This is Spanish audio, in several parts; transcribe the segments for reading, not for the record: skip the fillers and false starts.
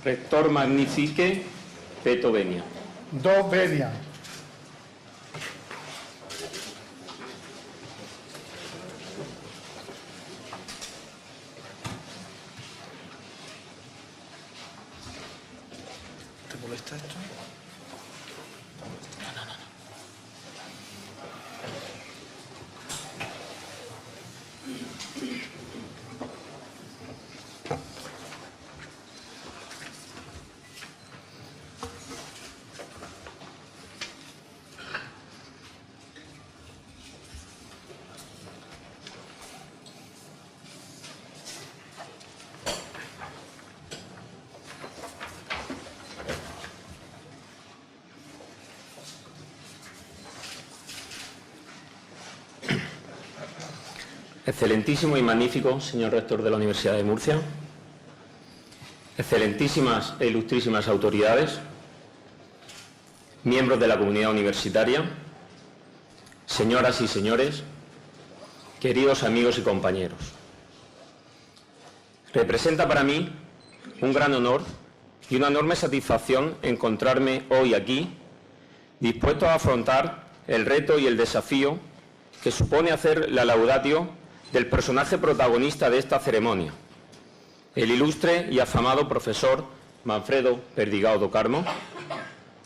Rector magnifique, peto venia. Do venia. ¿Te molesta esto? Excelentísimo y magnífico señor rector de la Universidad de Murcia, excelentísimas e ilustrísimas autoridades, miembros de la comunidad universitaria, señoras y señores, queridos amigos y compañeros. Representa para mí un gran honor y una enorme satisfacción encontrarme hoy aquí, dispuesto a afrontar el reto y el desafío que supone hacer la laudatio del personaje protagonista de esta ceremonia, el ilustre y afamado profesor Manfredo Perdigao do Carmo,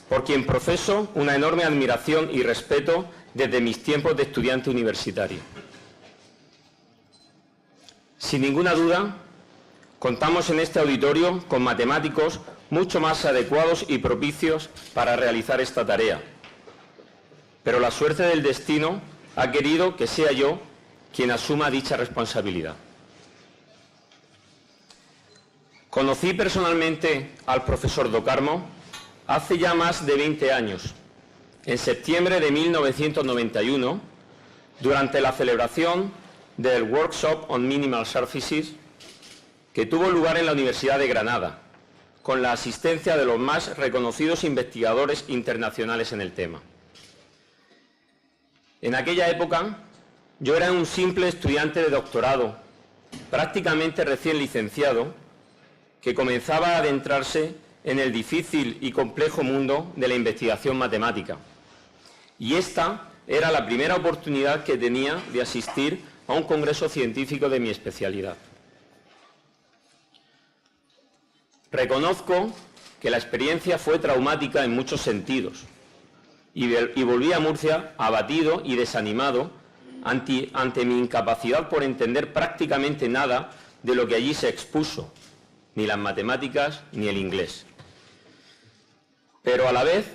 por quien profeso una enorme admiración y respeto desde mis tiempos de estudiante universitario. Sin ninguna duda, contamos en este auditorio con matemáticos mucho más adecuados y propicios para realizar esta tarea, pero la suerte del destino ha querido que sea yo quien asuma dicha responsabilidad. Conocí personalmente al profesor do Carmo hace ya más de 20 años, en septiembre de 1991, durante la celebración del Workshop on Minimal Surfaces, que tuvo lugar en la Universidad de Granada, con la asistencia de los más reconocidos investigadores internacionales en el tema. En aquella época, yo era un simple estudiante de doctorado, prácticamente recién licenciado, que comenzaba a adentrarse en el difícil y complejo mundo de la investigación matemática. Y esta era la primera oportunidad que tenía de asistir a un congreso científico de mi especialidad. Reconozco que la experiencia fue traumática en muchos sentidos y volví a Murcia abatido y desanimado ante mi incapacidad por entender prácticamente nada de lo que allí se expuso, ni las matemáticas ni el inglés. Pero a la vez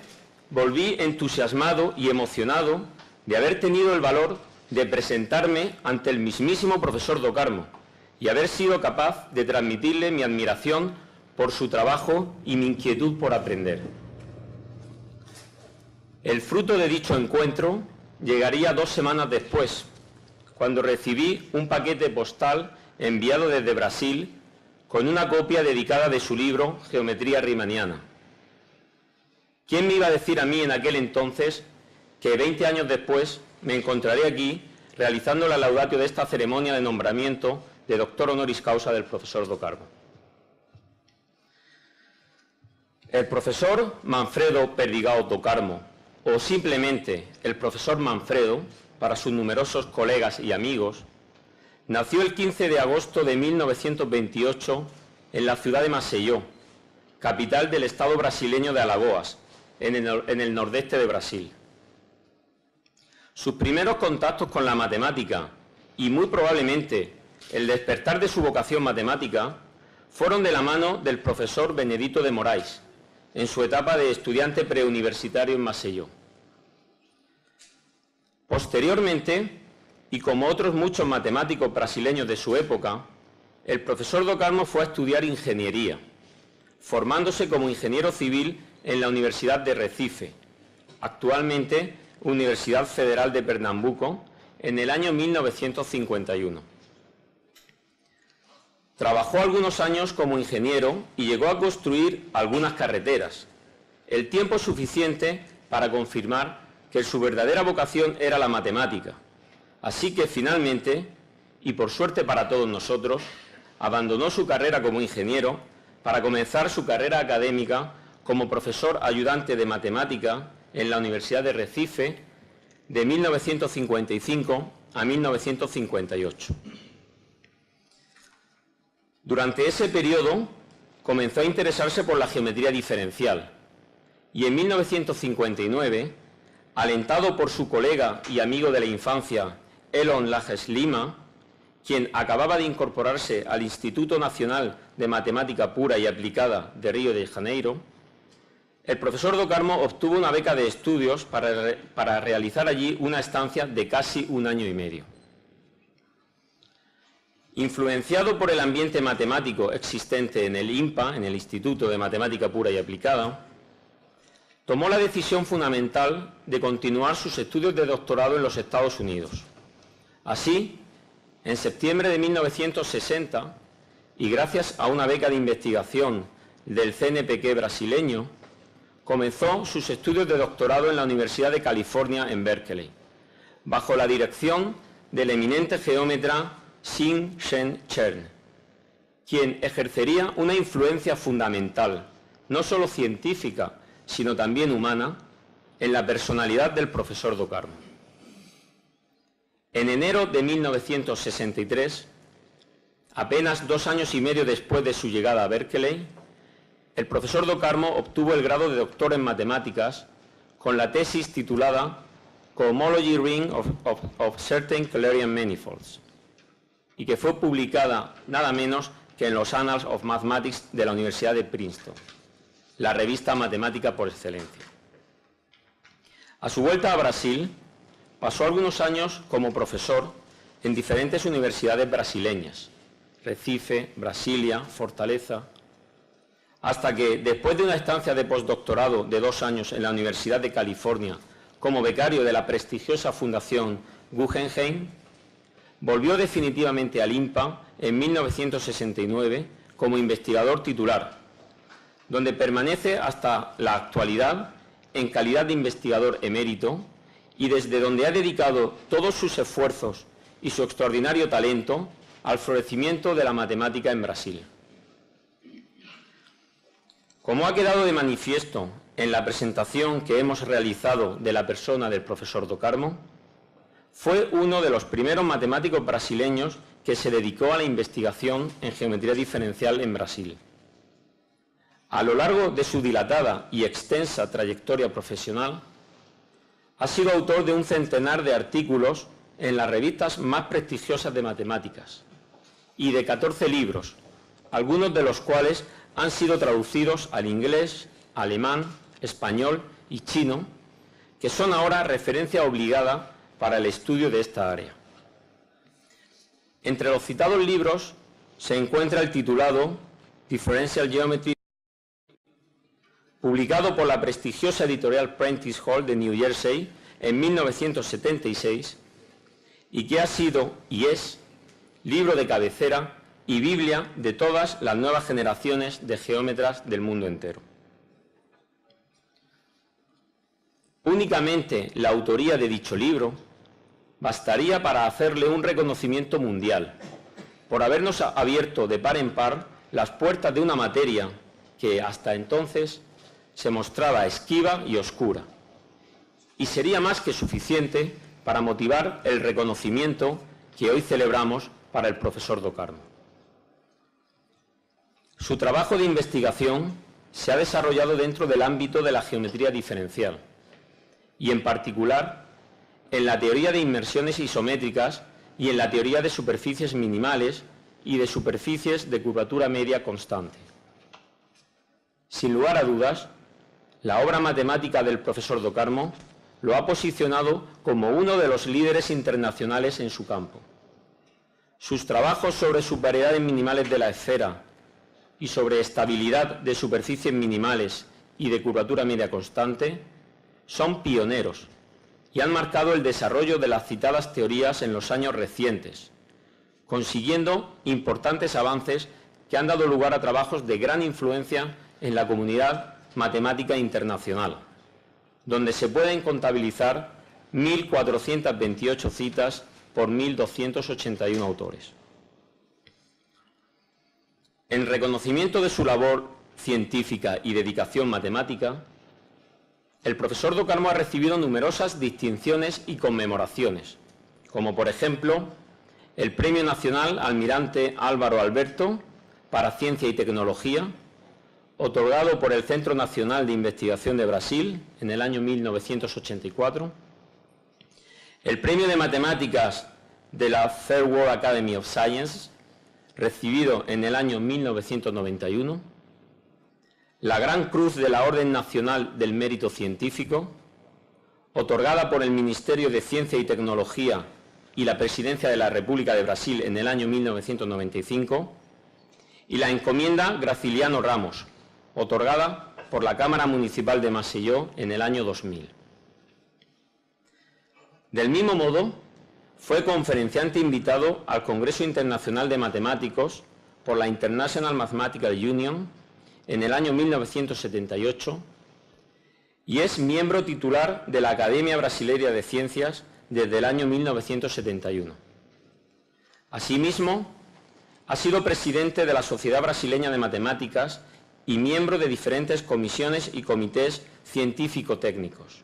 volví entusiasmado y emocionado de haber tenido el valor de presentarme ante el mismísimo profesor do Carmo y haber sido capaz de transmitirle mi admiración por su trabajo y mi inquietud por aprender. El fruto de dicho encuentro llegaría 2 semanas después, cuando recibí un paquete postal enviado desde Brasil con una copia dedicada de su libro Geometría Riemanniana. ¿Quién me iba a decir a mí en aquel entonces que 20 años después me encontraré aquí realizando la laudatio de esta ceremonia de nombramiento de doctor honoris causa del profesor do Carmo? El profesor Manfredo Perdigao do Carmo, o simplemente el profesor Manfredo, para sus numerosos colegas y amigos, nació el 15 de agosto de 1928 en la ciudad de Maceió, capital del estado brasileño de Alagoas, en el nordeste de Brasil. Sus primeros contactos con la matemática y muy probablemente el despertar de su vocación matemática fueron de la mano del profesor Benedito de Moraes, en su etapa de estudiante preuniversitario en Maceió. Posteriormente, y como otros muchos matemáticos brasileños de su época, el profesor do Carmo fue a estudiar ingeniería, formándose como ingeniero civil en la Universidad de Recife, actualmente Universidad Federal de Pernambuco, en el año 1951. Trabajó algunos años como ingeniero y llegó a construir algunas carreteras, el tiempo suficiente para confirmar que su verdadera vocación era la matemática. Así que finalmente, y por suerte para todos nosotros, abandonó su carrera como ingeniero para comenzar su carrera académica como profesor ayudante de matemática en la Universidad de Recife de 1955 a 1958. Durante ese periodo comenzó a interesarse por la geometría diferencial y en 1959, alentado por su colega y amigo de la infancia, Elon Lajes Lima, quien acababa de incorporarse al Instituto Nacional de Matemática Pura y Aplicada de Río de Janeiro, el profesor do Carmo obtuvo una beca de estudios para realizar allí una estancia de casi un año y medio. Influenciado por el ambiente matemático existente en el INPA, en el Instituto de Matemática Pura y Aplicada, tomó la decisión fundamental de continuar sus estudios de doctorado en los Estados Unidos. Así, en septiembre de 1960, y gracias a una beca de investigación del CNPq brasileño, comenzó sus estudios de doctorado en la Universidad de California en Berkeley, bajo la dirección del eminente geómetra Shin-Shen Chern, quien ejercería una influencia fundamental, no solo científica, sino también humana, en la personalidad del profesor do Carmo. En enero de 1963, apenas 2 años y medio después de su llegada a Berkeley, el profesor do Carmo obtuvo el grado de doctor en matemáticas con la tesis titulada Cohomology Ring of Certain Kählerian Manifolds, y que fue publicada nada menos que en los Annals of Mathematics de la Universidad de Princeton, la revista matemática por excelencia. A su vuelta a Brasil, pasó algunos años como profesor en diferentes universidades brasileñas, Recife, Brasilia, Fortaleza, hasta que, después de una estancia de postdoctorado de 2 años en la Universidad de California como becario de la prestigiosa Fundación Guggenheim, volvió definitivamente al INPA en 1969 como investigador titular, donde permanece hasta la actualidad en calidad de investigador emérito y desde donde ha dedicado todos sus esfuerzos y su extraordinario talento al florecimiento de la matemática en Brasil. Como ha quedado de manifiesto en la presentación que hemos realizado de la persona del profesor do Carmo, fue uno de los primeros matemáticos brasileños que se dedicó a la investigación en geometría diferencial en Brasil. A lo largo de su dilatada y extensa trayectoria profesional, ha sido autor de un centenar de artículos en las revistas más prestigiosas de matemáticas y de 14 libros, algunos de los cuales han sido traducidos al inglés, alemán, español y chino, que son ahora referencia obligada para el estudio de esta área. Entre los citados libros se encuentra el titulado Differential Geometry, publicado por la prestigiosa editorial Prentice Hall de New Jersey en 1976, y que ha sido y es libro de cabecera y Biblia de todas las nuevas generaciones de geómetras del mundo entero. Únicamente la autoría de dicho libro bastaría para hacerle un reconocimiento mundial, por habernos abierto de par en par las puertas de una materia que hasta entonces se mostraba esquiva y oscura, y sería más que suficiente para motivar el reconocimiento que hoy celebramos para el profesor do Carmo. Su trabajo de investigación se ha desarrollado dentro del ámbito de la geometría diferencial y, en particular, en la teoría de inmersiones isométricas y en la teoría de superficies minimales y de superficies de curvatura media constante. Sin lugar a dudas, la obra matemática del profesor do Carmo lo ha posicionado como uno de los líderes internacionales en su campo. Sus trabajos sobre subvariedades minimales de la esfera y sobre estabilidad de superficies minimales y de curvatura media constante son pioneros y han marcado el desarrollo de las citadas teorías en los años recientes, consiguiendo importantes avances que han dado lugar a trabajos de gran influencia en la comunidad matemática internacional, donde se pueden contabilizar 1.428 citas por 1.281 autores. En reconocimiento de su labor científica y dedicación matemática, el profesor Do Carmo ha recibido numerosas distinciones y conmemoraciones, como por ejemplo el Premio Nacional Almirante Álvaro Alberto para Ciencia y Tecnología, otorgado por el Centro Nacional de Investigación de Brasil en el año 1984, el Premio de Matemáticas de la Third World Academy of Science, recibido en el año 1991, la Gran Cruz de la Orden Nacional del Mérito Científico, otorgada por el Ministerio de Ciencia y Tecnología y la Presidencia de la República de Brasil en el año 1995, y la Encomienda Graciliano Ramos, otorgada por la Cámara Municipal de Maceió en el año 2000. Del mismo modo, fue conferenciante invitado al Congreso Internacional de Matemáticos por la International Mathematical Union en el año 1978 y es miembro titular de la Academia Brasileira de Ciencias desde el año 1971. Asimismo, ha sido presidente de la Sociedad Brasileña de Matemáticas y miembro de diferentes comisiones y comités científico-técnicos.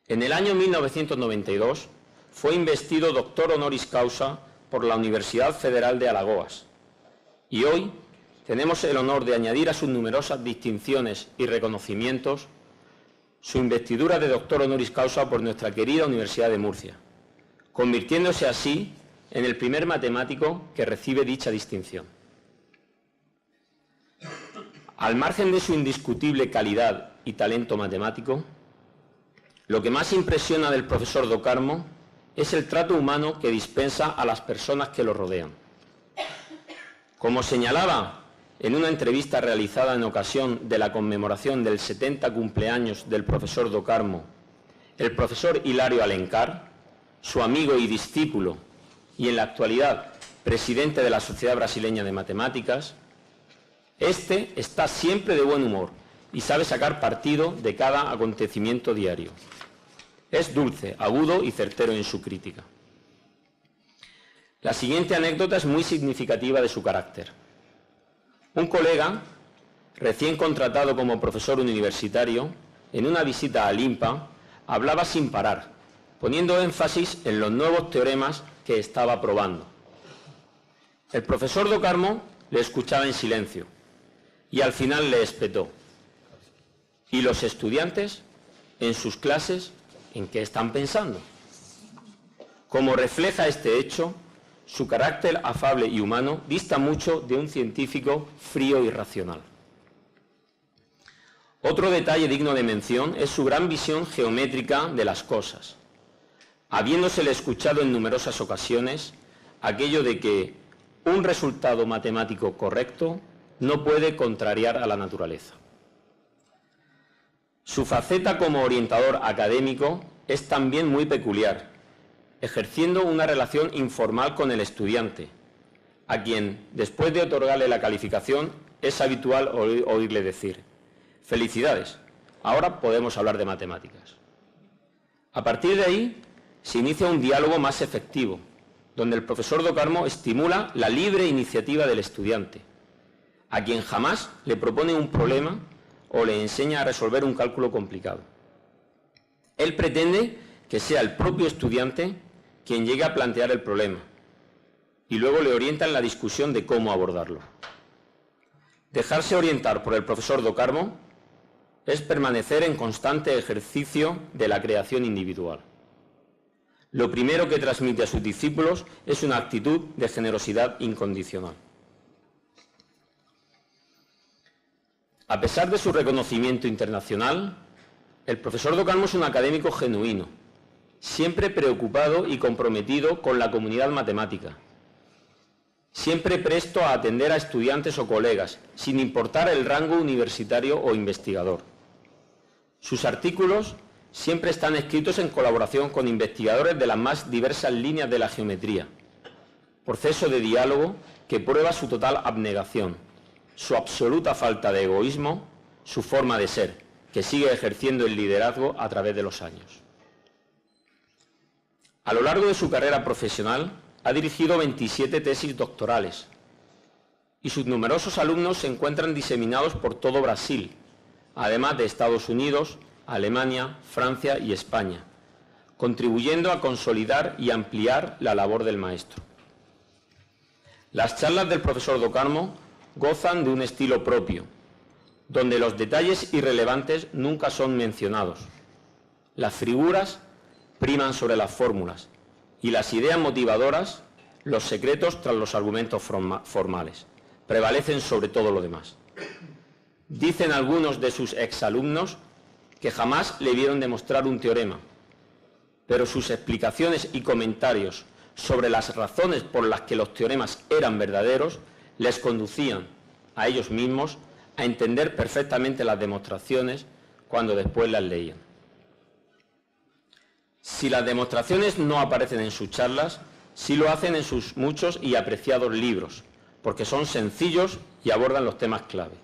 En el año 1992 fue investido doctor honoris causa por la Universidad Federal de Alagoas y hoy tenemos el honor de añadir a sus numerosas distinciones y reconocimientos su investidura de doctor honoris causa por nuestra querida Universidad de Murcia, convirtiéndose así en el primer matemático que recibe dicha distinción. Al margen de su indiscutible calidad y talento matemático, lo que más impresiona del profesor Do Carmo es el trato humano que dispensa a las personas que lo rodean. Como señalaba en una entrevista realizada en ocasión de la conmemoración del 70 cumpleaños del profesor Do Carmo, el profesor Hilario Alencar, su amigo y discípulo, y en la actualidad presidente de la Sociedad Brasileña de Matemáticas, este está siempre de buen humor y sabe sacar partido de cada acontecimiento diario. Es dulce, agudo y certero en su crítica. La siguiente anécdota es muy significativa de su carácter. Un colega, recién contratado como profesor universitario, en una visita a Limpa, hablaba sin parar, poniendo énfasis en los nuevos teoremas que estaba probando. El profesor Do Carmo le escuchaba en silencio y al final le espetó: ¿y los estudiantes en sus clases en qué están pensando? Como refleja este hecho, su carácter afable y humano dista mucho de un científico frío y racional. Otro detalle digno de mención es su gran visión geométrica de las cosas, habiéndosele escuchado en numerosas ocasiones aquello de que un resultado matemático correcto no puede contrariar a la naturaleza. Su faceta como orientador académico es también muy peculiar, ejerciendo una relación informal con el estudiante, a quien, después de otorgarle la calificación, es habitual oírle decir: «Felicidades, ahora podemos hablar de matemáticas». A partir de ahí, se inicia un diálogo más efectivo, donde el profesor Do Carmo estimula la libre iniciativa del estudiante, a quien jamás le propone un problema o le enseña a resolver un cálculo complicado. Él pretende que sea el propio estudiante quien llegue a plantear el problema y luego le orienta en la discusión de cómo abordarlo. Dejarse orientar por el profesor Do Carmo es permanecer en constante ejercicio de la creación individual. Lo primero que transmite a sus discípulos es una actitud de generosidad incondicional. A pesar de su reconocimiento internacional, el profesor Do Carmo es un académico genuino, siempre preocupado y comprometido con la comunidad matemática, siempre presto a atender a estudiantes o colegas, sin importar el rango universitario o investigador. Sus artículos siempre están escritos en colaboración con investigadores de las más diversas líneas de la geometría, proceso de diálogo que prueba su total abnegación, su absoluta falta de egoísmo, su forma de ser, que sigue ejerciendo el liderazgo a través de los años. A lo largo de su carrera profesional ha dirigido 27 tesis doctorales y sus numerosos alumnos se encuentran diseminados por todo Brasil, además de Estados Unidos, Alemania, Francia y España, contribuyendo a consolidar y ampliar la labor del maestro. Las charlas del profesor do Carmo gozan de un estilo propio, donde los detalles irrelevantes nunca son mencionados. Las figuras priman sobre las fórmulas y las ideas motivadoras, los secretos tras los argumentos formales, prevalecen sobre todo lo demás. Dicen algunos de sus exalumnos que jamás le vieron demostrar un teorema, pero sus explicaciones y comentarios sobre las razones por las que los teoremas eran verdaderos les conducían a ellos mismos a entender perfectamente las demostraciones cuando después las leían. Si las demostraciones no aparecen en sus charlas, sí lo hacen en sus muchos y apreciados libros, porque son sencillos y abordan los temas clave.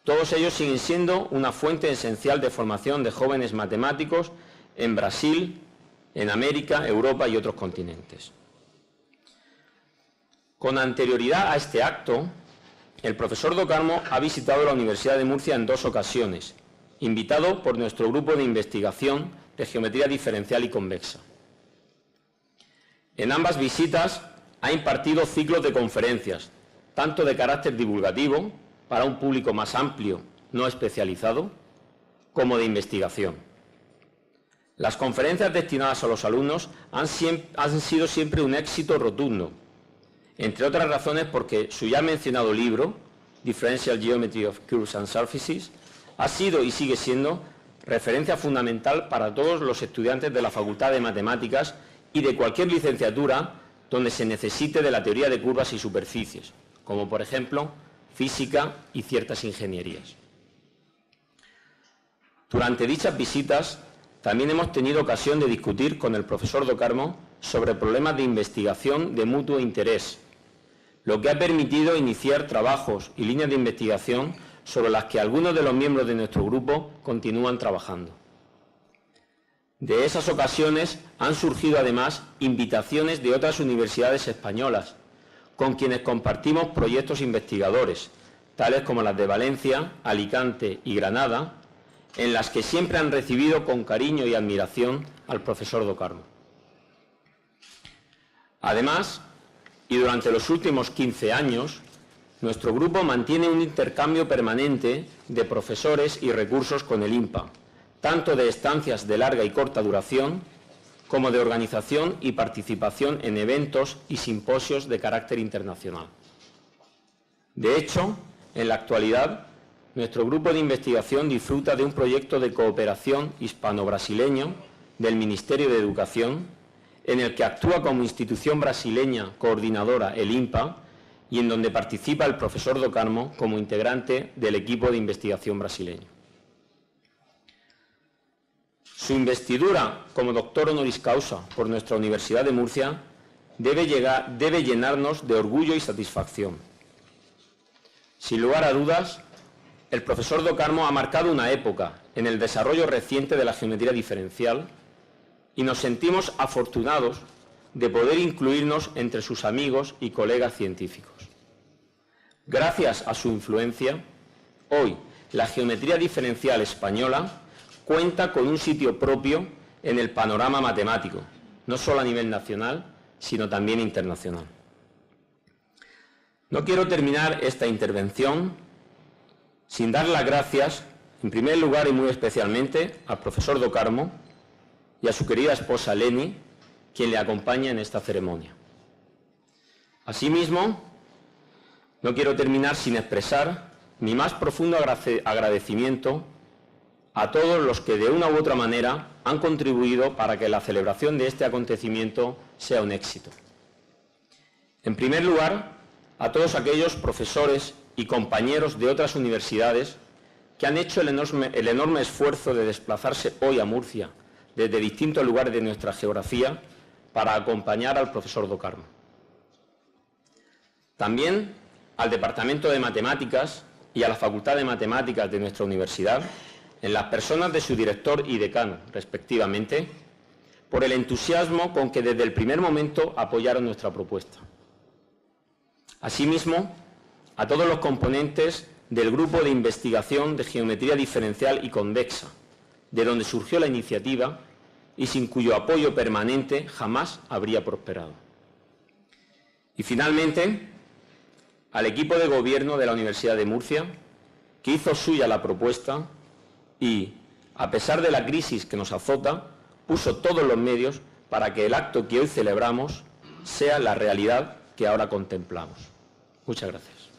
Todos ellos siguen siendo una fuente esencial de formación de jóvenes matemáticos en Brasil, en América, Europa y otros continentes. Con anterioridad a este acto, el profesor do Carmo ha visitado la Universidad de Murcia en 2 ocasiones, invitado por nuestro grupo de investigación de geometría diferencial y convexa. En ambas visitas ha impartido ciclos de conferencias, tanto de carácter divulgativo, para un público más amplio, no especializado, como de investigación. Las conferencias destinadas a los alumnos han sido siempre un éxito rotundo, entre otras razones porque su ya mencionado libro, Differential Geometry of Curves and Surfaces, ha sido y sigue siendo referencia fundamental para todos los estudiantes de la Facultad de Matemáticas y de cualquier licenciatura donde se necesite de la teoría de curvas y superficies, como por ejemplo física y ciertas ingenierías. Durante dichas visitas también hemos tenido ocasión de discutir con el profesor do Carmo sobre problemas de investigación de mutuo interés, lo que ha permitido iniciar trabajos y líneas de investigación sobre las que algunos de los miembros de nuestro grupo continúan trabajando. De esas ocasiones han surgido además invitaciones de otras universidades españolas, con quienes compartimos proyectos investigadores, tales como las de Valencia, Alicante y Granada, en las que siempre han recibido con cariño y admiración al profesor do Carmo. Además, y durante los últimos 15 años, nuestro grupo mantiene un intercambio permanente de profesores y recursos con el INPA, tanto de estancias de larga y corta duración, como de organización y participación en eventos y simposios de carácter internacional. De hecho, en la actualidad, nuestro grupo de investigación disfruta de un proyecto de cooperación hispano-brasileño del Ministerio de Educación, en el que actúa como institución brasileña coordinadora el INPA y en donde participa el profesor do Carmo como integrante del equipo de investigación brasileño. Su investidura como doctor honoris causa por nuestra Universidad de Murcia debe llenarnos de orgullo y satisfacción. Sin lugar a dudas, el profesor do Carmo ha marcado una época en el desarrollo reciente de la geometría diferencial y nos sentimos afortunados de poder incluirnos entre sus amigos y colegas científicos. Gracias a su influencia, hoy la geometría diferencial española cuenta con un sitio propio en el panorama matemático, no solo a nivel nacional, sino también internacional. No quiero terminar esta intervención sin dar las gracias, en primer lugar y muy especialmente, al profesor do Carmo y a su querida esposa Leni, quien le acompaña en esta ceremonia. Asimismo, no quiero terminar sin expresar mi más profundo agradecimiento a todos los que de una u otra manera han contribuido para que la celebración de este acontecimiento sea un éxito. En primer lugar, a todos aquellos profesores y compañeros de otras universidades que han hecho el enorme esfuerzo de desplazarse hoy a Murcia desde distintos lugares de nuestra geografía para acompañar al profesor do Carmo. También al Departamento de Matemáticas y a la Facultad de Matemáticas de nuestra universidad, en las personas de su director y decano, respectivamente, por el entusiasmo con que desde el primer momento apoyaron nuestra propuesta. Asimismo, a todos los componentes del Grupo de Investigación de Geometría Diferencial y Convexa, de donde surgió la iniciativa y sin cuyo apoyo permanente jamás habría prosperado. Y finalmente, al equipo de gobierno de la Universidad de Murcia, que hizo suya la propuesta y, a pesar de la crisis que nos azota, puso todos los medios para que el acto que hoy celebramos sea la realidad que ahora contemplamos. Muchas gracias.